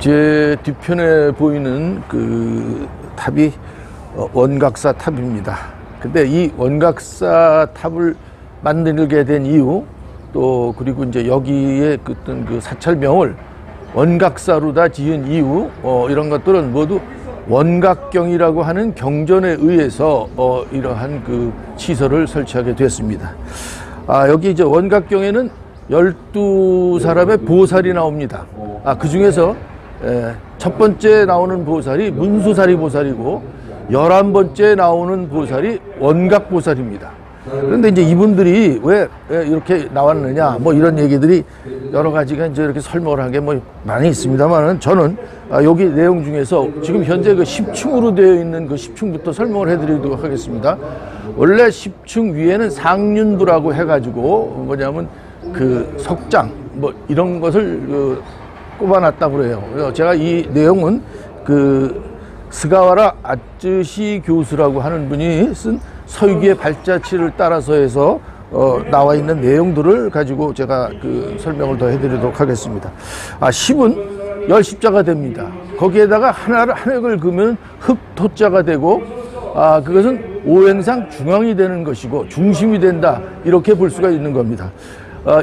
제 뒤편에 보이는 그 탑이 원각사 탑입니다. 근데 이 원각사 탑을 만들게 된 이유, 또 그리고 이제 여기에 어떤 그 사찰명을 원각사로 다 지은 이유, 이런 것들은 모두 원각경이라고 하는 경전에 의해서 이러한 그 시설을 설치하게 됐습니다. 여기 이제 원각경에는 12사람의 보살이 나옵니다. 그 중에서 첫 번째 나오는 보살이 문수사리 보살이고 11번째 나오는 보살이 원각보살입니다. 그런데 이제 이분들이 왜 이렇게 나왔느냐, 뭐 이런 얘기들이 여러 가지가 이제 이렇게 설명을 한 게 뭐 많이 있습니다만은, 저는 여기 내용 중에서 지금 현재 그 10층으로 되어 있는 그 10층부터 설명을 해드리도록 하겠습니다. 원래 10층 위에는 상륜부라고 해가지고 뭐냐면 그 석장 뭐 이런 것을 꼽아놨다고 그래요. 제가 이 내용은 그 스가와라 아쯔시 교수라고 하는 분이 쓴 서유기의 발자취를 따라서 해서 나와 있는 내용들을 가지고 제가 그 설명을 더 해드리도록 하겠습니다. 10은 열십자가 됩니다. 거기에다가 한 획을 그으면 흑토자가 되고, 그것은 오행상 중앙이 되는 것이고 중심이 된다, 이렇게 볼 수가 있는 겁니다.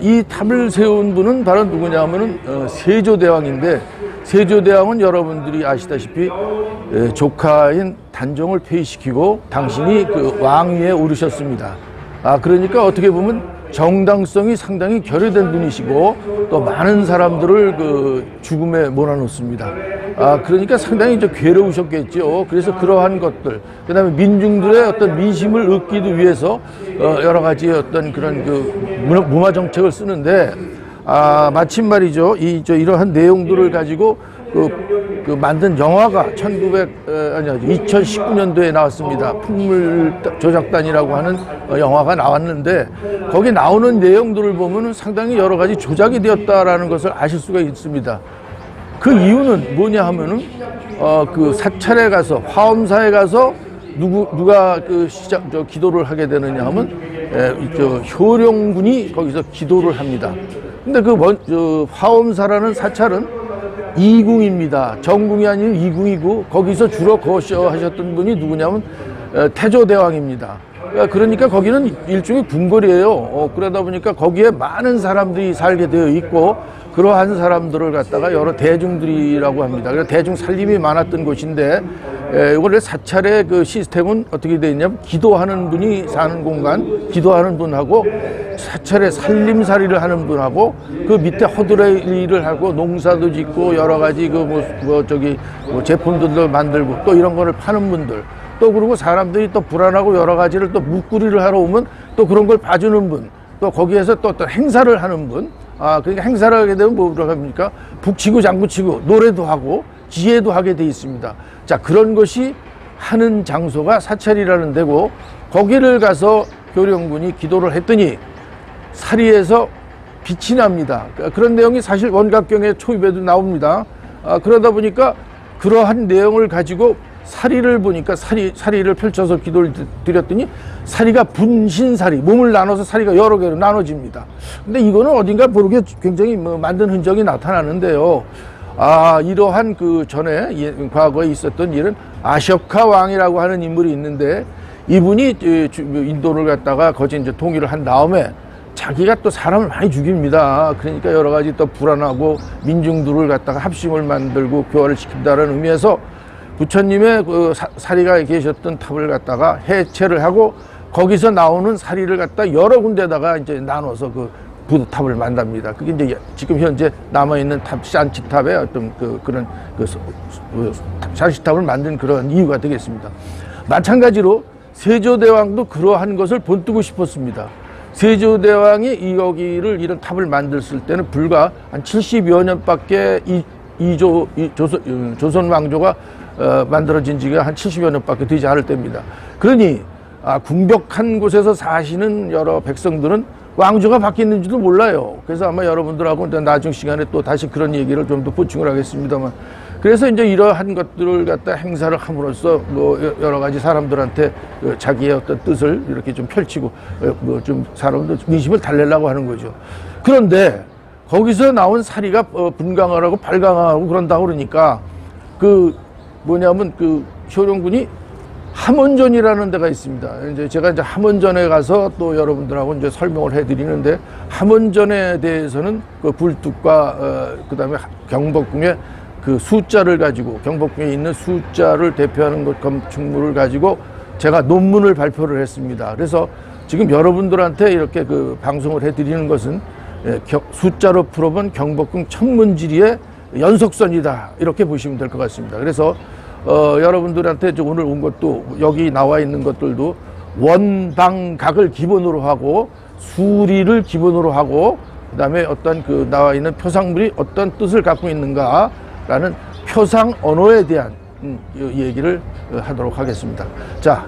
이 탑을 세운 분은 바로 누구냐면은 세조대왕인데, 세조대왕은 여러분들이 아시다시피 조카인 단종을 폐위시키고 당신이 그 왕위에 오르셨습니다. 그러니까 어떻게 보면 정당성이 상당히 결여된 분이시고 또 많은 사람들을 그 죽음에 몰아넣습니다. 그러니까 상당히 이제 괴로우셨겠죠. 그래서 그러한 것들, 그 다음에 민중들의 어떤 민심을 얻기 위해서 여러 가지 어떤 그런 그 문화 정책을 쓰는데, 마침 말이죠, 이러한 내용들을 가지고 그 만든 영화가 2019년도에 나왔습니다. 풍물조작단이라고 하는 영화가 나왔는데, 거기 나오는 내용들을 보면은 상당히 여러 가지 조작이 되었다라는 것을 아실 수가 있습니다. 그 이유는 뭐냐 하면은 그 사찰에 가서, 화엄사에 가서 누가 그 기도를 하게 되느냐 하면 효령군이 거기서 기도를 합니다. 근데 그 화엄사라는 사찰은 이궁입니다. 정궁이 아닌 이궁이고, 거기서 주로 거셔하셨던 분이 누구냐면 태조대왕입니다. 그러니까 거기는 일종의 궁궐이에요. 그러다 보니까 거기에 많은 사람들이 살게 되어 있고, 그러한 사람들을 갖다가 여러 대중들이라고 합니다. 그래서 대중 살림이 많았던 곳인데, 원래 사찰의 그 시스템은 어떻게 되어 있냐면, 기도하는 분이 사는 공간, 기도하는 분하고 사찰의 살림살이를 하는 분하고 그 밑에 허드레 일을 하고 농사도 짓고 여러 가지 제품들도 만들고 또 이런 거를 파는 분들, 또 그리고 사람들이 또 불안하고 여러 가지를 또 묵구리를 하러 오면 또 그런 걸 봐주는 분, 또 거기에서 또 어떤 행사를 하는 분. 그러니까 행사를 하게 되면 뭐라고 합니까? 북치고 장구치고 노래도 하고 지혜도 하게 돼 있습니다. 자, 그런 것이 하는 장소가 사찰이라는 데고, 거기를 가서 효령군이 기도를 했더니 사리에서 빛이 납니다. 그런 내용이 사실 원각경의 초입에도 나옵니다. 그러다 보니까 그러한 내용을 가지고 사리를 보니까 사리를 펼쳐서 기도를 드렸더니 사리가 분신사리, 몸을 나눠서 사리가 여러 개로 나눠집니다. 근데 이거는 어딘가 모르게 굉장히 만든 흔적이 나타나는데요. 이러한 그 전에 과거에 있었던 일은 아쇼카 왕이라고 하는 인물이 있는데, 이분이 인도를 갖다가 거진 이제 통일을 한 다음에 자기가 또 사람을 많이 죽입니다. 그러니까 여러 가지 또 불안하고 민중들을 갖다가 합심을 만들고 교화를 시킨다는 의미에서 부처님의 그 사리가 계셨던 탑을 갖다가 해체를 하고 거기서 나오는 사리를 갖다 여러 군데다가 이제 나눠서 그 부두탑을 만듭니다. 그게 이제 지금 현재 남아있는 탑, 샨치탑의 어떤 그런 샨치탑을 만든 그런 이유가 되겠습니다. 마찬가지로 세조대왕도 그러한 것을 본뜨고 싶었습니다. 세조대왕이 여기를 이런 탑을 만들었을 때는 불과 한 70여 년밖에 조선 왕조가 만들어진 지가 한 70여 년밖에 되지 않을 때입니다. 그러니 궁벽한 곳에서 사시는 여러 백성들은 왕조가 바뀌었는지도 몰라요. 그래서 아마 여러분들하고 나중 시간에 또 다시 그런 얘기를 좀 더 보충을 하겠습니다만, 그래서 이제 이러한 것들을 갖다 행사를 함으로써 뭐 여러 가지 사람들한테 자기의 어떤 뜻을 이렇게 좀 펼치고 뭐 좀 사람들 민심을 달래려고 하는 거죠. 그런데 거기서 나온 사리가 분강하고 발강하고 그런다고 그러니까 그 뭐냐면 그 효령군이 함원전이라는 데가 있습니다. 이제 제가 이제 함원전에 가서 또 여러분들하고 이제 설명을 해드리는데, 함원전에 대해서는 그 굴뚝과 그다음에 경복궁의 그 숫자를 가지고, 경복궁에 있는 숫자를 대표하는 것 건축물을 가지고 제가 논문을 발표를 했습니다. 그래서 지금 여러분들한테 이렇게 그 방송을 해드리는 것은 숫자로 풀어본 경복궁 천문지리의 연속선이다, 이렇게 보시면 될 것 같습니다. 그래서 여러분들한테 오늘 온 것도, 여기 나와 있는 것들도 원방각을 기본으로 하고 수리를 기본으로 하고, 그다음에 어떤 그 나와 있는 표상물이 어떤 뜻을 갖고 있는가라는 표상 언어에 대한 얘기를 하도록 하겠습니다. 자,